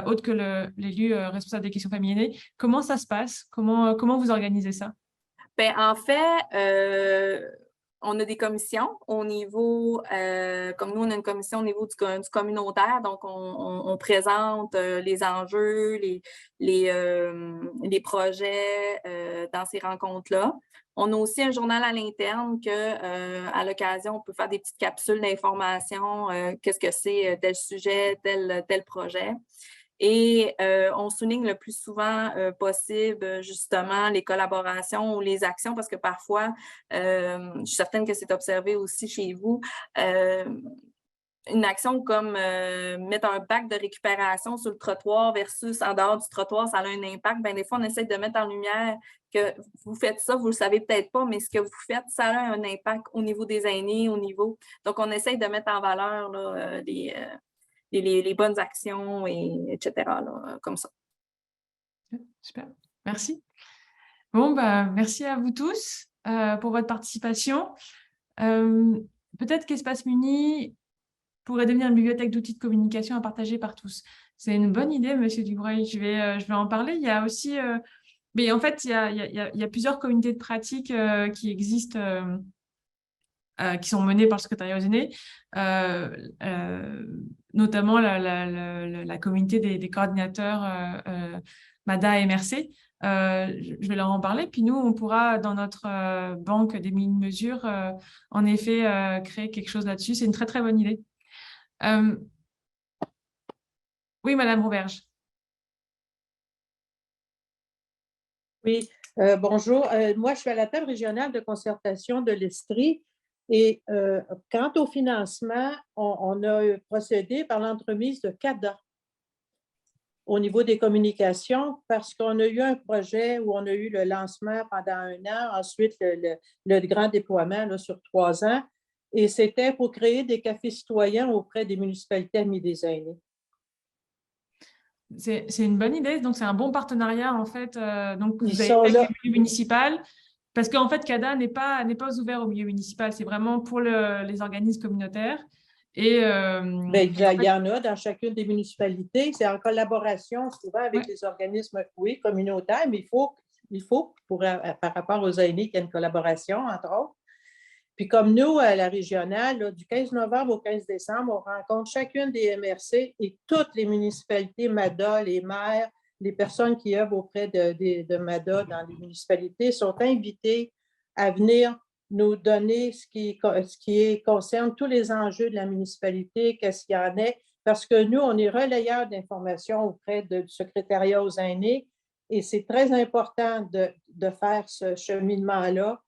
A: autres que l'élu responsable des questions familles aînées. Comment ça se passe? Comment vous organisez ça?
C: Bien, en fait, on a des commissions au niveau, comme nous, on a une commission au niveau du communautaire, donc on présente les enjeux, les projets dans ces rencontres-là. On a aussi un journal à l'interne à l'occasion, on peut faire des petites capsules d'information, qu'est-ce que c'est tel sujet, tel projet. Et on souligne le plus souvent possible, justement, les collaborations ou les actions, parce que parfois, je suis certaine que c'est observé aussi chez vous, une action comme mettre un bac de récupération sur le trottoir versus en dehors du trottoir, ça a un impact. Bien, des fois, on essaie de mettre en lumière que vous faites ça, vous ne le savez peut-être pas, mais ce que vous faites, ça a un impact au niveau des aînés, Donc, on essaie de mettre en valeur là, les bonnes actions, etc., là, comme ça.
A: Super, merci. Bon, merci à vous tous pour votre participation. Peut-être qu'Espace Muni pourrait devenir une bibliothèque d'outils de communication à partager par tous. C'est une bonne idée, Monsieur Dubreuil. Je vais en parler. Il y a aussi... mais en fait, il y a plusieurs communautés de pratique qui existent, qui sont menées par le secrétariat aux aînés, notamment la communauté des coordinateurs MADA et MRC. Je vais leur en parler. Puis nous, on pourra, dans notre banque des mini-mesures, en effet, créer quelque chose là-dessus. C'est une très, très bonne idée. Oui, Madame Rouberge.
M: Oui, bonjour. Moi, je suis à la table régionale de concertation de l'Estrie. Et quant au financement, on a procédé par l'entremise de CADA. au niveau des communications parce qu'on a eu un projet où on a eu le lancement pendant 1 an, ensuite le grand déploiement là, sur 3 ans, et c'était pour créer des cafés citoyens auprès des municipalités amies des aînés.
A: C'est une bonne idée, donc c'est un bon partenariat en fait. Donc
M: Ils
A: vous avez
M: sont
A: fait
M: là.
A: avec le milieu municipal, parce qu'en fait CADA n'est pas ouvert au milieu municipal, c'est vraiment pour les organismes communautaires. Et
M: Ben, il y en a dans chacune des municipalités. C'est en collaboration souvent avec les organismes, oui, communautaires, mais il faut par rapport aux aînés qu'il y ait une collaboration, entre autres. Puis comme nous, à la régionale, là, du 15 novembre au 15 décembre, on rencontre chacune des MRC et toutes les municipalités MADA, les maires, les personnes qui œuvrent auprès de MADA dans les municipalités sont invitées à venir nous donner ce qui concerne tous les enjeux de la municipalité, qu'est-ce qu'il y en a, parce que nous, on est relayeurs d'informations auprès du secrétariat aux aînés et c'est très important de faire ce cheminement-là.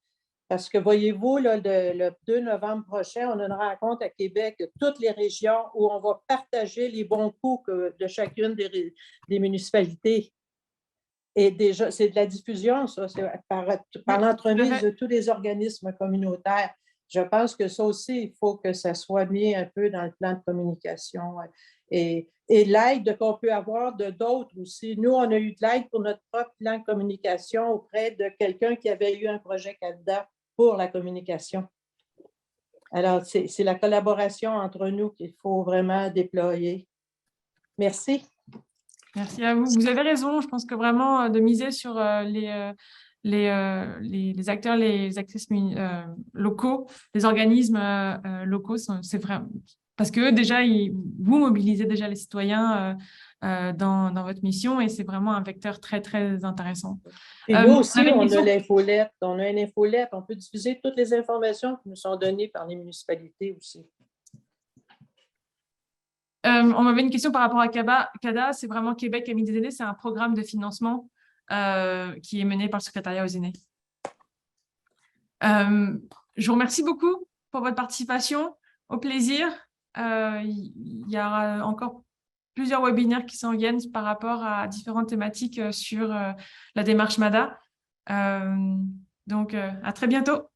M: Parce que voyez-vous, là, le 2 novembre prochain, on a une rencontre à Québec de toutes les régions où on va partager les bons coups de chacune des municipalités. Et déjà, c'est de la diffusion, ça, c'est par l'entremise de tous les organismes communautaires. Je pense que ça aussi, il faut que ça soit mis un peu dans le plan de communication. Et l'aide qu'on peut avoir de d'autres aussi. Nous, on a eu de l'aide pour notre propre plan de communication auprès de quelqu'un qui avait eu un projet candidat pour la communication. Alors, c'est la collaboration entre nous qu'il faut vraiment déployer. Merci.
A: Merci à vous. Vous avez raison. Je pense que vraiment de miser sur les acteurs, les actrices locaux, les organismes locaux, c'est vrai. Parce que déjà, vous mobilisez déjà les citoyens dans votre mission et c'est vraiment un vecteur très, très intéressant.
M: Et nous aussi, on a l'infolette. On a une infolette. On peut diffuser toutes les informations qui nous sont données par les municipalités aussi.
A: On m'avait une question par rapport à CADA. C'est vraiment Québec Amis des aînés. C'est un programme de financement qui est mené par le secrétariat aux aînés. Je vous remercie beaucoup pour votre participation. Au plaisir. Il y aura encore plusieurs webinaires qui s'en viennent par rapport à différentes thématiques sur la démarche MADA. Donc, à très bientôt.